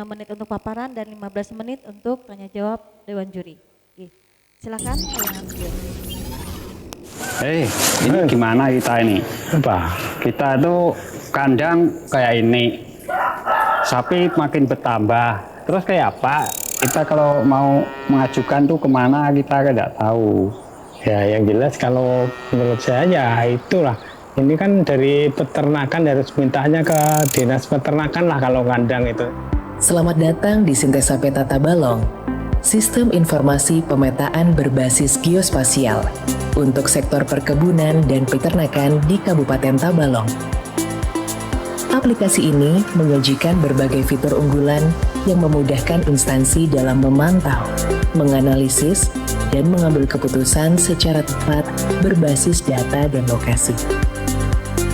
menit untuk paparan dan 15 menit untuk tanya jawab Dewan Juri. Oke. Silakan tayangan video. Ini gimana kita ini? Apa? Kita tuh kandang kayak ini, sapi makin bertambah. Terus kayak apa? Kita kalau mau mengajukan tuh kemana kita tidak tahu. Ya yang jelas kalau menurut saya ya itulah. Ini kan dari peternakan harus mintanya ke dinas peternakan lah kalau kandang itu. Selamat datang di Sintesa Peta Tabalong, sistem informasi pemetaan berbasis geospasial untuk sektor perkebunan dan peternakan di Kabupaten Tabalong. Aplikasi ini menyajikan berbagai fitur unggulan yang memudahkan instansi dalam memantau, menganalisis, dan mengambil keputusan secara tepat berbasis data dan lokasi.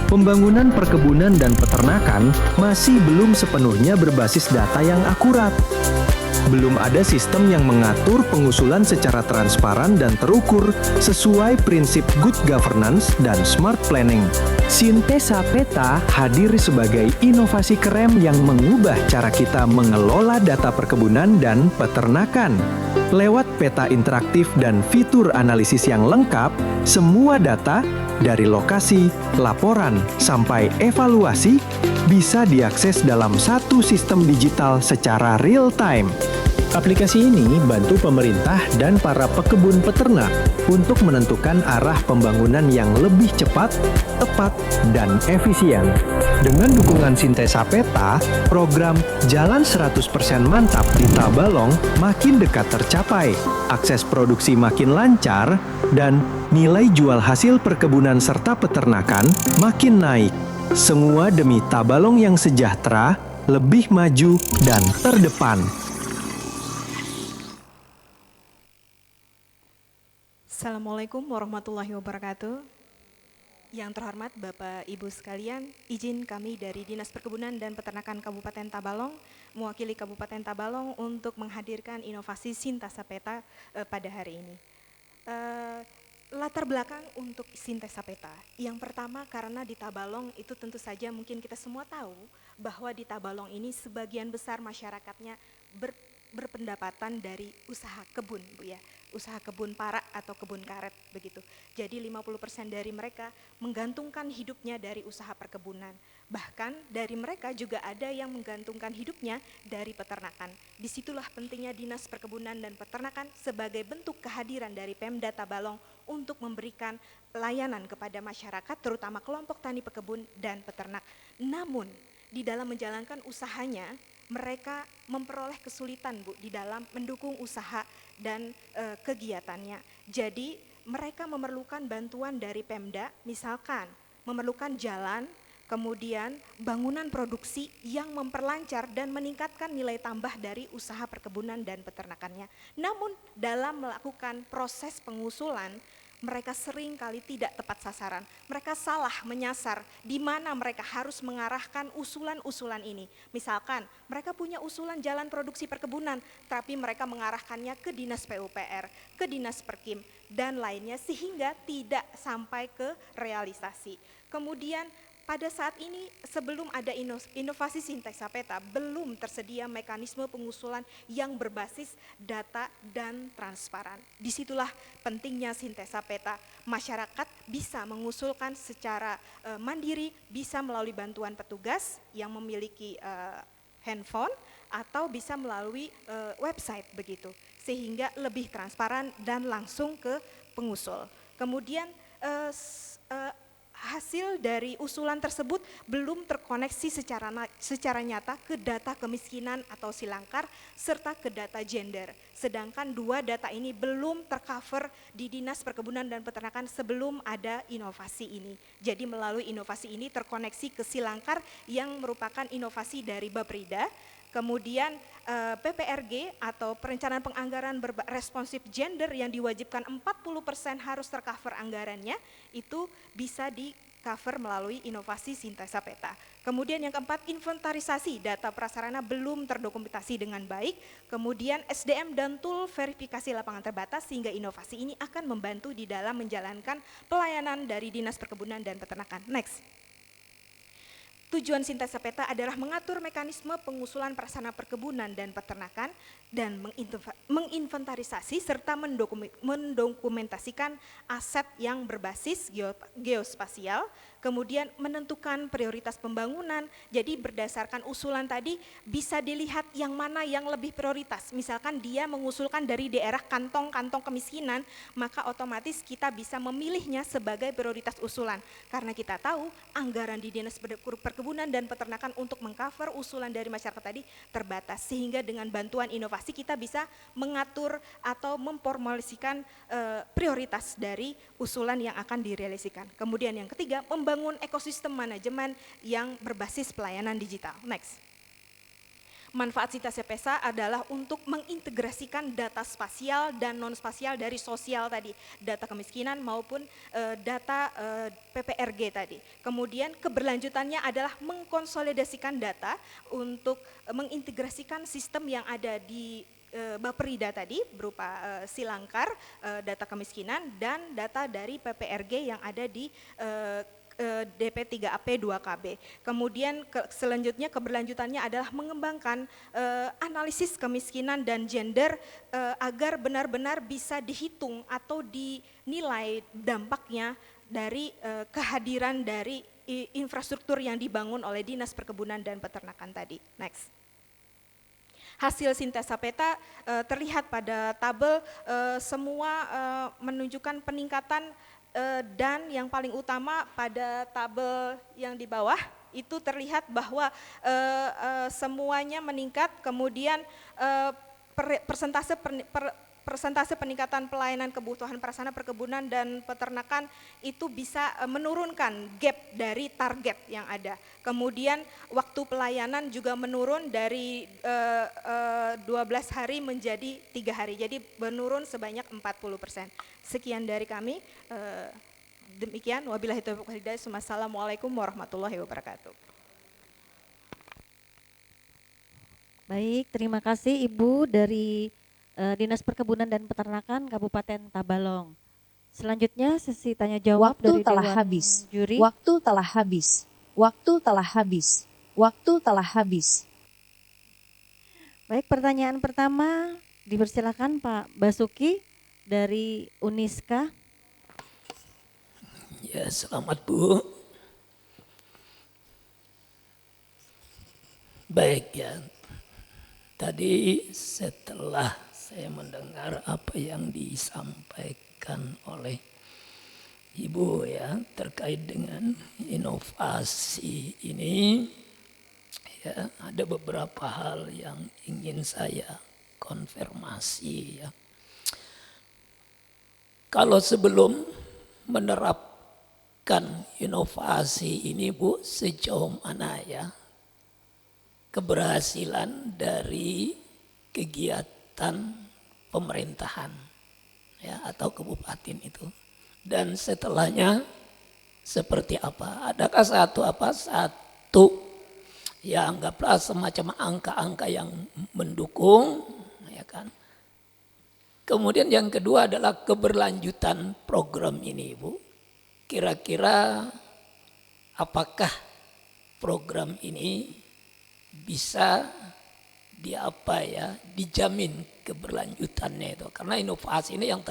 Pembangunan perkebunan dan peternakan masih belum sepenuhnya berbasis data yang akurat. Belum ada sistem yang mengatur pengusulan secara transparan dan terukur sesuai prinsip good governance dan smart planning. Sintesa Peta hadir sebagai inovasi keren yang mengubah cara kita mengelola data perkebunan dan peternakan. Lewat peta interaktif dan fitur analisis yang lengkap, semua data dari lokasi, laporan, sampai evaluasi bisa diakses dalam satu sistem digital secara real-time. Aplikasi ini bantu pemerintah dan para pekebun peternak untuk menentukan arah pembangunan yang lebih cepat, tepat, dan efisien. Dengan dukungan Sintesa Peta, program Jalan 100% Mantap di Tabalong makin dekat tercapai, akses produksi makin lancar, dan nilai jual hasil perkebunan serta peternakan makin naik. Semua demi Tabalong yang sejahtera, lebih maju, dan terdepan. Assalamualaikum warahmatullahi wabarakatuh. Yang terhormat Bapak Ibu sekalian, izin kami dari Dinas Perkebunan dan Peternakan Kabupaten Tabalong mewakili Kabupaten Tabalong untuk menghadirkan inovasi Sintesa Peta pada hari ini. Latar belakang untuk Sintesa Peta. Yang pertama karena di Tabalong itu tentu saja mungkin kita semua tahu bahwa di Tabalong ini sebagian besar masyarakatnya berpendapatan dari usaha kebun, Bu ya. Usaha kebun parak atau kebun karet begitu. Jadi 50% dari mereka menggantungkan hidupnya dari usaha perkebunan. Bahkan dari mereka juga ada yang menggantungkan hidupnya dari peternakan. Disitulah pentingnya Dinas Perkebunan dan Peternakan sebagai bentuk kehadiran dari Pemda Tabalong untuk memberikan layanan kepada masyarakat terutama kelompok tani pekebun dan peternak. Namun di dalam menjalankan usahanya mereka memperoleh kesulitan, Bu, di dalam mendukung usaha dan kegiatannya. Jadi mereka memerlukan bantuan dari Pemda, misalkan memerlukan jalan, kemudian bangunan produksi yang memperlancar dan meningkatkan nilai tambah dari usaha perkebunan dan peternakannya. Namun dalam melakukan proses pengusulan, mereka sering kali tidak tepat sasaran. Mereka salah menyasar di mana mereka harus mengarahkan usulan-usulan ini. Misalkan mereka punya usulan jalan produksi perkebunan, tapi mereka mengarahkannya ke Dinas PUPR, ke Dinas Perkim, dan lainnya sehingga tidak sampai ke realisasi. Kemudian pada saat ini sebelum ada inovasi Sintesa Peta belum tersedia mekanisme pengusulan yang berbasis data dan transparan. Disitulah pentingnya Sintesa Peta. Masyarakat bisa mengusulkan secara mandiri, bisa melalui bantuan petugas yang memiliki handphone atau bisa melalui website begitu. Sehingga lebih transparan dan langsung ke pengusul. Kemudian hasil dari usulan tersebut belum terkoneksi secara nyata ke data kemiskinan atau silangkar serta ke data gender. Sedangkan dua data ini belum tercover di Dinas Perkebunan dan Peternakan sebelum ada inovasi ini. Jadi melalui inovasi ini terkoneksi ke silangkar yang merupakan inovasi dari Baprida. Kemudian PPRG atau perencanaan penganggaran responsif gender yang diwajibkan 40% harus tercover anggarannya itu bisa di cover melalui inovasi Sintesa Peta. Kemudian yang keempat, inventarisasi data prasarana belum terdokumentasi dengan baik. Kemudian SDM dan tool verifikasi lapangan terbatas sehingga inovasi ini akan membantu di dalam menjalankan pelayanan dari Dinas Perkebunan dan Peternakan. Next. Tujuan sintesa peta adalah mengatur mekanisme pengusulan prasarana perkebunan dan peternakan dan menginventarisasi serta mendokumentasikan aset yang berbasis geospasial, kemudian menentukan prioritas pembangunan. Jadi berdasarkan usulan tadi bisa dilihat yang mana yang lebih prioritas. Misalkan dia mengusulkan dari daerah kantong-kantong kemiskinan, maka otomatis kita bisa memilihnya sebagai prioritas usulan. Karena kita tahu anggaran di Dinas Perkebunan dan Peternakan untuk mengcover usulan dari masyarakat tadi terbatas, sehingga dengan bantuan inovasi kita bisa mengatur atau memformulasikan prioritas dari usulan yang akan direalisasikan. Kemudian yang ketiga, membangun ekosistem manajemen yang berbasis pelayanan digital. Next. Manfaat sintesa peta adalah untuk mengintegrasikan data spasial dan non spasial dari sosial tadi, data kemiskinan maupun data PPRG tadi. Kemudian keberlanjutannya adalah mengkonsolidasikan data untuk mengintegrasikan sistem yang ada di Bapperida tadi berupa silangkar, data kemiskinan dan data dari PPRG yang ada di DP3AP 2KB. Kemudian selanjutnya keberlanjutannya adalah mengembangkan analisis kemiskinan dan gender agar benar-benar bisa dihitung atau dinilai dampaknya dari kehadiran dari infrastruktur yang dibangun oleh Dinas Perkebunan dan Peternakan tadi. Next. Hasil sintesa peta terlihat pada tabel semua menunjukkan peningkatan dan yang paling utama pada tabel yang di bawah itu terlihat bahwa semuanya meningkat, kemudian persentase peningkatan pelayanan kebutuhan prasarana perkebunan dan peternakan itu bisa menurunkan gap dari target yang ada. Kemudian waktu pelayanan juga menurun dari 12 hari menjadi 3 hari, jadi menurun sebanyak 40%. Sekian dari kami, demikian, wabillahi taufiq wal hidayah. Wassalamualaikum warahmatullahi wabarakatuh. Baik, terima kasih Ibu dari Dinas Perkebunan dan Peternakan Kabupaten Tabalong. Selanjutnya sesi tanya jawab dari telah Dewan habis. Juri. Waktu telah habis. Waktu telah habis. Waktu telah habis. Baik, pertanyaan pertama dipersilakan Pak Basuki dari Uniska. Ya, selamat Bu. Baik ya, tadi setelah saya mendengar apa yang disampaikan oleh Ibu ya terkait dengan inovasi ini, ya ada beberapa hal yang ingin saya konfirmasi ya. Kalau sebelum menerapkan inovasi ini Bu, sejauh mana ya keberhasilan dari kegiatan pemerintahan ya atau kabupaten itu, dan setelahnya seperti apa? Adakah satu ya anggaplah semacam angka-angka yang mendukung ya kan? Kemudian yang kedua adalah keberlanjutan program ini Bu. Kira-kira apakah program ini bisa dijamin keberlanjutannya itu? Karena inovasi ini yang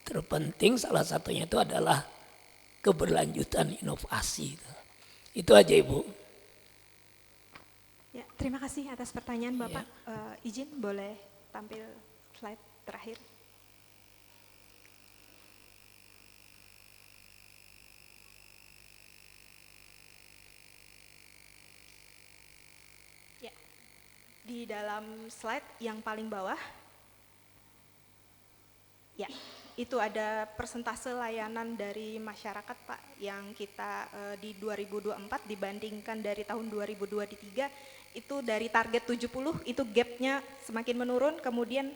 terpenting salah satunya itu adalah keberlanjutan inovasi. Itu aja Ibu. Ya, terima kasih atas pertanyaan Bapak. Ya. Izin boleh tampil slide terakhir. Di dalam slide yang paling bawah, ya itu ada persentase layanan dari masyarakat Pak yang kita di 2024 dibandingkan dari tahun 2023 itu dari target 70 itu gapnya semakin menurun, kemudian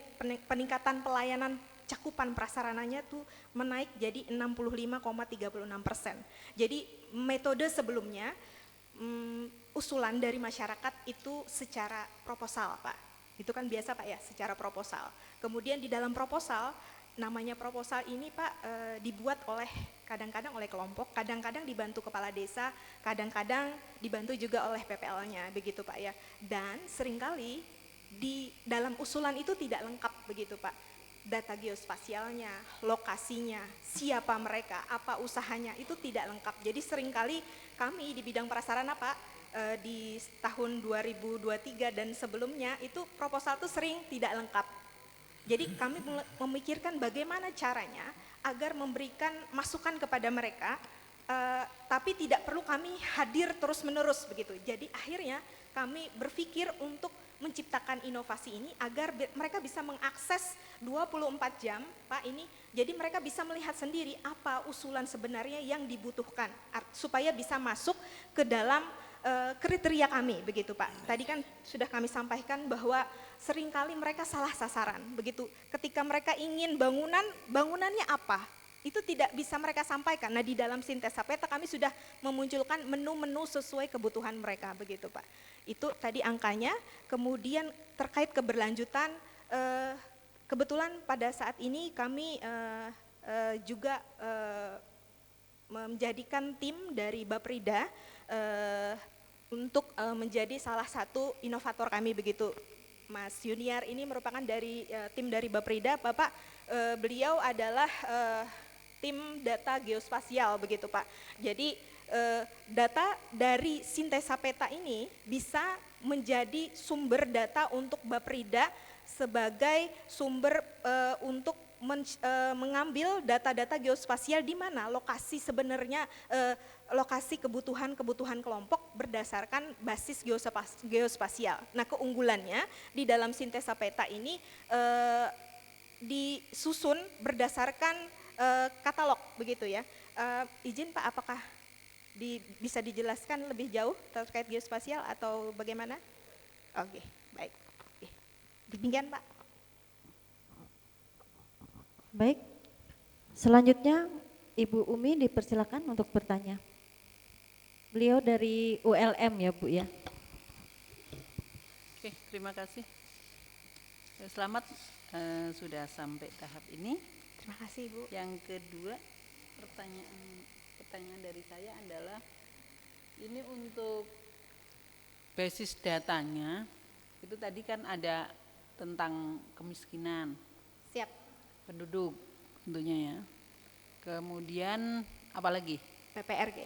peningkatan pelayanan cakupan prasarananya tuh menaik jadi 65,36%. Jadi metode sebelumnya usulan dari masyarakat itu secara proposal Pak, itu kan biasa Pak ya, secara proposal. Kemudian di dalam proposal namanya proposal ini Pak dibuat kadang-kadang oleh kelompok, kadang-kadang dibantu kepala desa, kadang-kadang dibantu juga oleh PPL-nya, begitu Pak ya. Dan seringkali di dalam usulan itu tidak lengkap begitu Pak. Data geospasialnya, lokasinya, siapa mereka, apa usahanya itu tidak lengkap. Jadi seringkali kami di bidang prasarana Pak di tahun 2023 dan sebelumnya itu proposal itu sering tidak lengkap. Jadi kami memikirkan bagaimana caranya agar memberikan masukan kepada mereka, tapi tidak perlu kami hadir terus-menerus begitu. Jadi akhirnya kami berpikir untuk menciptakan inovasi ini agar mereka bisa mengakses 24 jam Pak ini, jadi mereka bisa melihat sendiri apa usulan sebenarnya yang dibutuhkan supaya bisa masuk ke dalam kriteria kami begitu Pak. Tadi kan sudah kami sampaikan bahwa seringkali mereka salah sasaran begitu. Ketika mereka ingin bangunannya apa? Itu tidak bisa mereka sampaikan. Nah di dalam Sintesa Peta kami sudah memunculkan menu-menu sesuai kebutuhan mereka begitu Pak. Itu tadi angkanya, kemudian terkait keberlanjutan, kebetulan pada saat ini kami juga menjadikan tim dari Baprida untuk menjadi salah satu inovator kami begitu. Mas Yuniar ini merupakan dari tim dari Baprida, Bapak beliau adalah tim data geospasial begitu Pak. Jadi data dari Sintesa Peta ini bisa menjadi sumber data untuk Baprida sebagai sumber untuk mengambil data-data geospasial di mana lokasi sebenarnya lokasi kebutuhan kelompok berdasarkan basis geospasial. Nah keunggulannya di dalam Sintesa Peta ini disusun berdasarkan katalog begitu ya. Izin Pak, apakah bisa dijelaskan lebih jauh terkait geospasial atau bagaimana? Oke, baik. Demikian Pak. Baik, selanjutnya Ibu Umi dipersilakan untuk bertanya. Beliau dari ULM ya Bu ya. Oke, terima kasih. Selamat sudah sampai tahap ini. Terima kasih Bu. Yang kedua, pertanyaan dari saya adalah ini untuk basis datanya itu tadi kan ada tentang kemiskinan. Siap. Penduduk tentunya ya. Kemudian apa lagi? PPRG.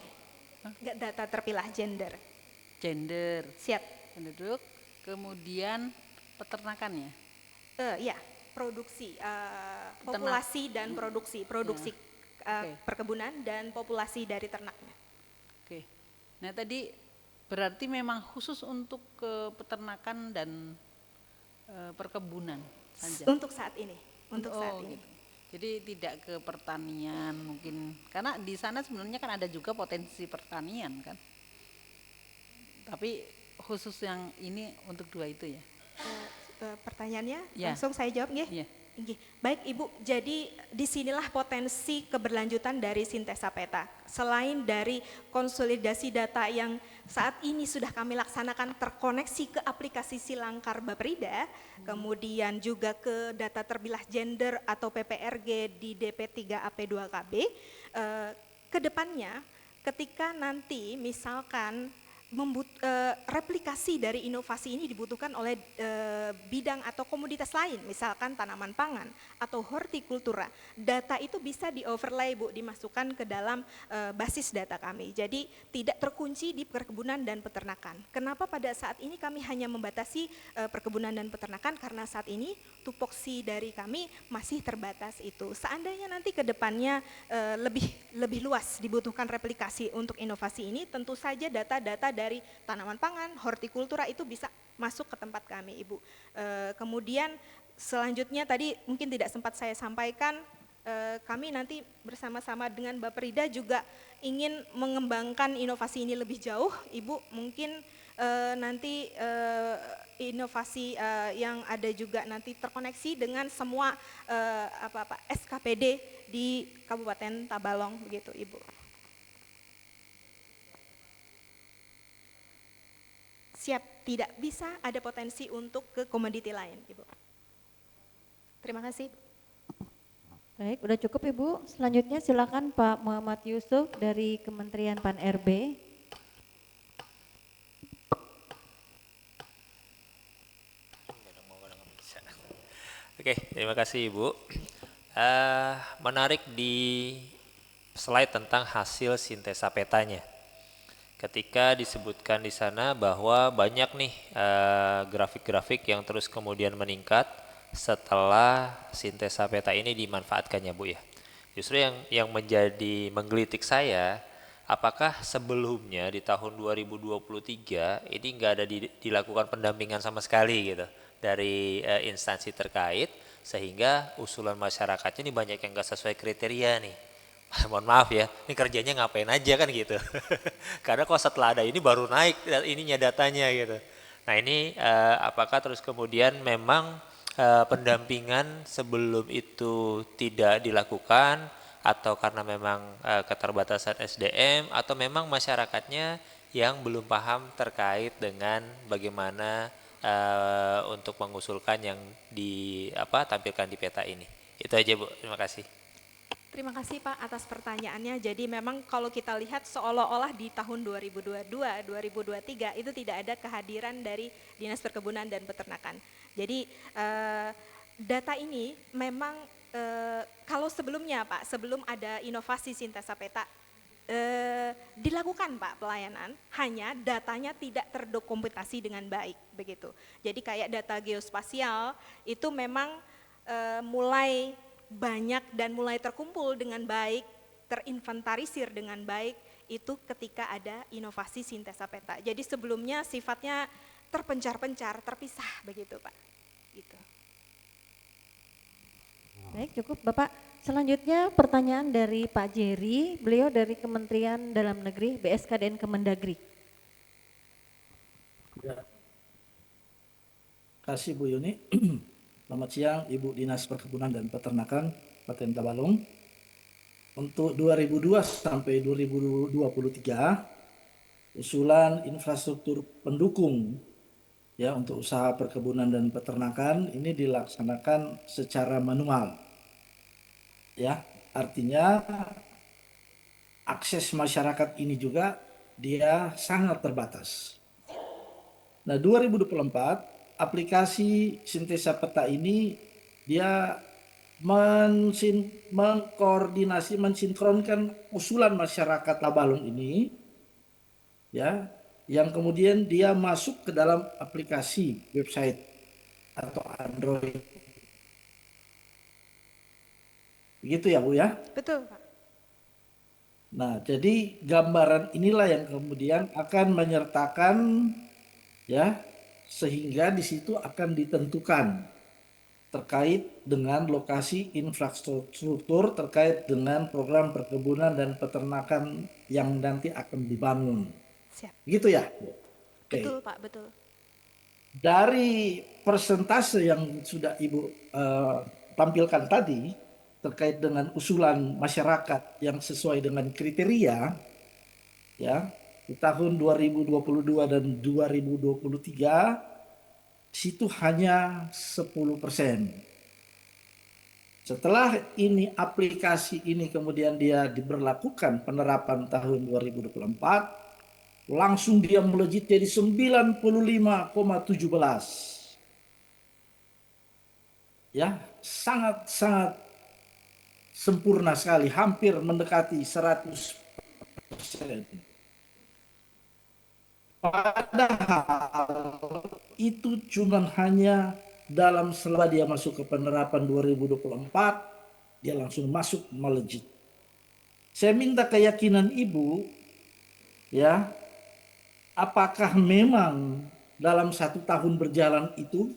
Data terpilah gender. Gender. Siap. Penduduk. Kemudian peternakan ya. Ya, produksi, populasi dan produksi ya. Perkebunan dan populasi dari ternaknya. Oke. Nah tadi berarti memang khusus untuk ke peternakan dan perkebunan saja. Untuk saat ini. Untuk saat ini. Gitu. Jadi tidak ke pertanian mungkin, karena di sana sebenarnya kan ada juga potensi pertanian kan. Tapi khusus yang ini untuk dua itu ya. Pertanyaannya ya. Langsung saya jawab nggih? Ya. Baik Ibu, jadi disinilah potensi keberlanjutan dari Sintesa Peta. Selain dari konsolidasi data yang saat ini sudah kami laksanakan terkoneksi ke aplikasi Silangkar Baprida, kemudian juga ke data terpilah gender atau PPRG di DP3AP2KB, kedepannya ketika nanti misalkan replikasi dari inovasi ini dibutuhkan oleh bidang atau komoditas lain, misalkan tanaman pangan atau hortikultura. Data itu bisa di-overlay Bu, dimasukkan ke dalam basis data kami. Jadi tidak terkunci di perkebunan dan peternakan. Kenapa pada saat ini kami hanya membatasi perkebunan dan peternakan? Karena saat ini tupoksi dari kami masih terbatas itu. Seandainya nanti ke depannya lebih luas dibutuhkan replikasi untuk inovasi ini, tentu saja data-data dari tanaman pangan, hortikultura itu bisa masuk ke tempat kami Ibu. Kemudian selanjutnya tadi mungkin tidak sempat saya sampaikan, kami nanti bersama-sama dengan Baprida juga ingin mengembangkan inovasi ini lebih jauh. Ibu mungkin nanti inovasi yang ada juga nanti terkoneksi dengan semua SKPD di Kabupaten Tabalong begitu Ibu. Siap, tidak bisa ada potensi untuk ke komoditi lain Ibu. Terima kasih. Baik, udah cukup Ibu. Selanjutnya silakan Pak Muhammad Yusuf dari Kementerian Pan-RB. Oke, terima kasih Ibu. Menarik di slide tentang hasil sintesa petanya. Ketika disebutkan di sana bahwa banyak nih grafik-grafik yang terus kemudian meningkat setelah sintesa peta ini dimanfaatkan ya Bu ya. Justru yang menjadi menggelitik saya, apakah sebelumnya di tahun 2023 ini nggak ada dilakukan pendampingan sama sekali gitu dari instansi terkait, sehingga usulan masyarakatnya ini banyak yang nggak sesuai kriteria nih. Mohon maaf ya, ini kerjanya ngapain aja kan gitu. Karena kok setelah ada ini baru naik ininya datanya gitu. Nah ini apakah terus kemudian memang pendampingan sebelum itu tidak dilakukan, atau karena memang keterbatasan SDM, atau memang masyarakatnya yang belum paham terkait dengan bagaimana untuk mengusulkan yang tampilkan di peta ini. Itu aja Bu, terima kasih. Terima kasih Pak atas pertanyaannya. Jadi memang kalau kita lihat seolah-olah di tahun 2022, 2023 itu tidak ada kehadiran dari Dinas Perkebunan dan Peternakan. Jadi data ini memang kalau sebelumnya Pak, sebelum ada inovasi sintesa peta, dilakukan Pak pelayanan, hanya datanya tidak terdokumentasi dengan baik begitu. Jadi kayak data geospasial itu memang mulai banyak dan mulai terkumpul dengan baik, terinventarisir dengan baik itu ketika ada inovasi sintesa peta. Jadi sebelumnya sifatnya terpencar-pencar, terpisah begitu Pak. Gitu. Baik, cukup Bapak. Selanjutnya pertanyaan dari Pak Jerry, beliau dari Kementerian Dalam Negeri, BSKDN Kemendagri. Ya. Terima kasih Bu Yuni. Selamat siang Ibu Dinas Perkebunan dan Peternakan Kabupaten Tabalong. Untuk 2002 sampai 2023, usulan infrastruktur pendukung ya untuk usaha perkebunan dan peternakan ini dilaksanakan secara manual. Ya, artinya akses masyarakat ini juga dia sangat terbatas. Nah, 2024 aplikasi sintesa peta ini dia mengkoordinasi, mensinkronkan usulan masyarakat Tabalong ini, ya, yang kemudian dia masuk ke dalam aplikasi website atau Android. Begitu ya Bu ya? Betul Pak. Nah, jadi gambaran inilah yang kemudian akan menyertakan ya, sehingga di situ akan ditentukan terkait dengan lokasi infrastruktur terkait dengan program perkebunan dan peternakan yang nanti akan dibangun. Siap. Gitu ya? Oke. Betul Pak, betul. Dari persentase yang sudah Ibu tampilkan tadi terkait dengan usulan masyarakat yang sesuai dengan kriteria, ya, di tahun 2022 dan 2023 situ hanya 10%. Setelah ini aplikasi ini kemudian dia diberlakukan penerapan tahun 2024, langsung dia melejit jadi 95,17. Ya, sangat sempurna sekali, hampir mendekati 100%. Padahal itu cuma hanya dalam setelah dia masuk ke penerapan 2024, dia langsung masuk melejit. Saya minta keyakinan Ibu, ya, apakah memang dalam 1 tahun berjalan itu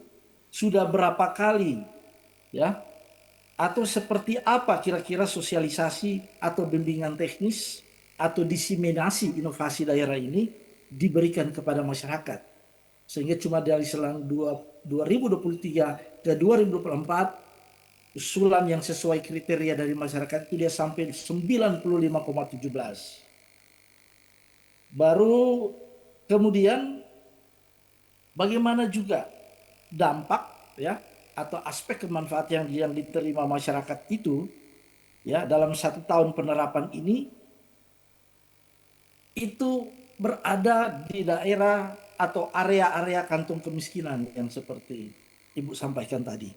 sudah berapa kali, ya, atau seperti apa kira-kira sosialisasi atau bimbingan teknis atau diseminasi inovasi daerah ini diberikan kepada masyarakat, sehingga cuma dari selang 2023 ke 2024 usulan yang sesuai kriteria dari masyarakat itu dia sampai 95,17. Baru kemudian bagaimana juga dampak ya atau aspek kemanfaat yang diterima masyarakat itu ya dalam 1 tahun penerapan ini itu berada di daerah atau area-area kantong kemiskinan yang seperti Ibu sampaikan tadi.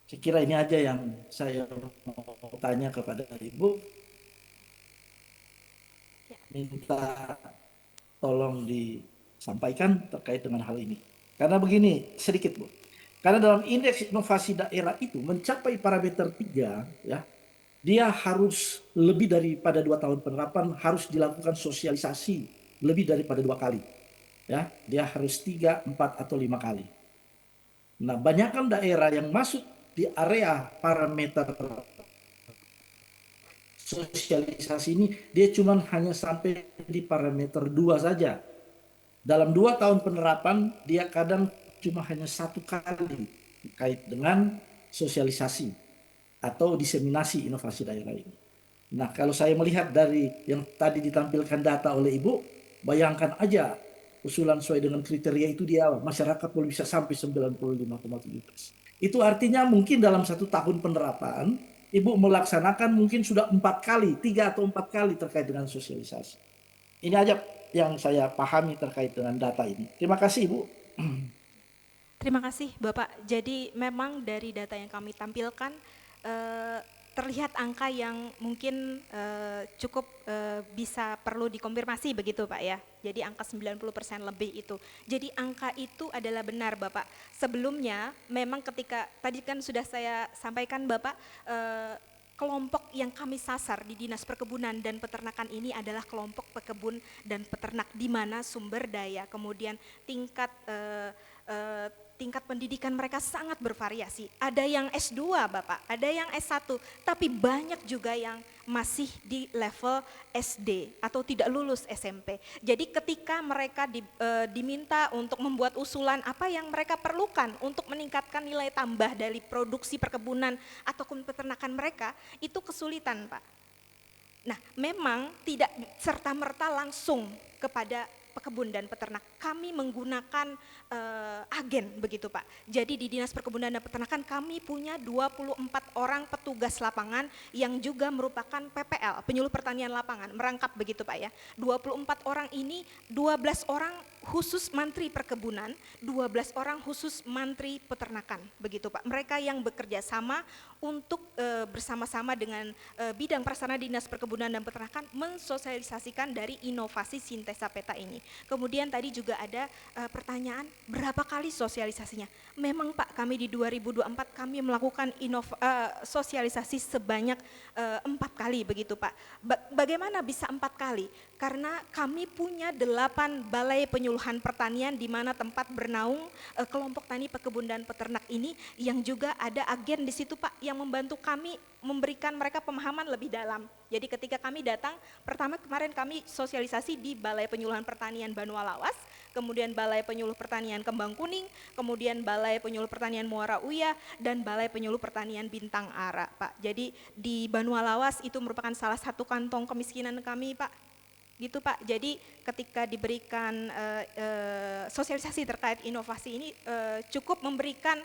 Saya kira ini aja yang saya mau tanya kepada Ibu. Minta tolong disampaikan terkait dengan hal ini. Karena begini, sedikit Bu. Karena dalam indeks inovasi daerah itu mencapai parameter 3, ya, dia harus lebih daripada 2 tahun penerapan, harus dilakukan sosialisasi lebih daripada 2 kali. Ya, dia harus 3, 4, atau 5 kali. Nah, banyakkan daerah yang masuk di area parameter sosialisasi ini, dia cuma hanya sampai di parameter 2 saja. Dalam 2 tahun penerapan, dia kadang cuma hanya 1 kali terkait dengan sosialisasi atau diseminasi inovasi daerah ini. Nah, kalau saya melihat dari yang tadi ditampilkan data oleh Ibu, bayangkan aja usulan sesuai dengan kriteria itu dia masyarakat boleh bisa sampai 95,7%. Itu artinya mungkin dalam 1 tahun penerapan, Ibu melaksanakan mungkin sudah 4 kali, 3 atau 4 kali terkait dengan sosialisasi. Ini aja yang saya pahami terkait dengan data ini. Terima kasih Ibu. Terima kasih Bapak. Jadi memang dari data yang kami tampilkan terlihat angka yang mungkin cukup bisa perlu dikonfirmasi begitu Pak ya. Jadi angka 90% lebih itu. Jadi angka itu adalah benar Bapak. Sebelumnya memang ketika tadi kan sudah saya sampaikan Bapak, kelompok yang kami sasar di Dinas Perkebunan dan Peternakan ini adalah kelompok pekebun dan peternak di mana sumber daya, kemudian tingkat pendidikan mereka sangat bervariasi. Ada yang S2 Bapak, ada yang S1, tapi banyak juga yang masih di level SD atau tidak lulus SMP. Jadi ketika mereka diminta untuk membuat usulan apa yang mereka perlukan untuk meningkatkan nilai tambah dari produksi perkebunan ataupun peternakan mereka, itu kesulitan Pak. Nah memang tidak serta-merta langsung kepada pekebun dan peternak, kami menggunakan agen begitu Pak. Jadi di Dinas Perkebunan dan Peternakan kami punya 24 orang petugas lapangan yang juga merupakan PPL, penyuluh pertanian lapangan, merangkap begitu Pak ya. 24 orang ini 12 orang khusus mantri perkebunan, 12 orang khusus mantri peternakan begitu Pak. Mereka yang bekerja sama untuk bersama-sama dengan bidang pelaksana Dinas Perkebunan dan Peternakan mensosialisasikan dari inovasi sintesa peta ini. Kemudian tadi juga ada pertanyaan berapa kali sosialisasinya. Memang Pak kami di 2024 kami melakukan sosialisasi sebanyak 4 kali begitu Pak. Bagaimana bisa 4 kali? Karena kami punya 8 balai penyuluhan pertanian di mana tempat bernaung kelompok tani pekebun dan peternak ini yang juga ada agen di situ Pak yang membantu kami memberikan mereka pemahaman lebih dalam. Jadi ketika kami datang, pertama kemarin kami sosialisasi di Balai Penyuluhan Pertanian Banua Lawas, kemudian Balai Penyuluh Pertanian Kembang Kuning, kemudian Balai Penyuluh Pertanian Muara Uya, dan Balai Penyuluh Pertanian Bintang Ara Pak. Jadi di Banua Lawas itu merupakan salah satu kantong kemiskinan kami Pak. Gitu Pak, jadi ketika diberikan sosialisasi terkait inovasi ini cukup memberikan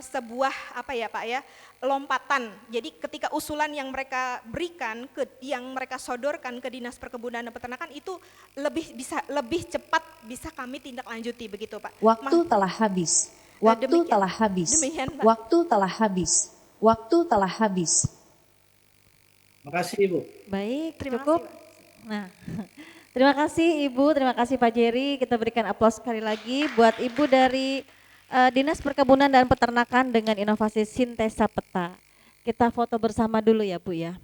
sebuah apa ya Pak ya, lompatan. Jadi ketika usulan yang mereka berikan, yang mereka sodorkan ke Dinas Perkebunan dan Peternakan itu lebih cepat bisa kami tindak lanjuti begitu Pak. Waktu telah habis. Waktu telah habis. Demikian, Pak. Waktu telah habis. Waktu telah habis. Terima kasih Ibu. Baik, Terima cukup. kasih, Pak. Nah, terima kasih Ibu, terima kasih Pak Jerry. Kita berikan aplaus sekali lagi buat Ibu dari Dinas Perkebunan dan Peternakan dengan inovasi sintesa peta. Kita foto bersama dulu ya Bu ya.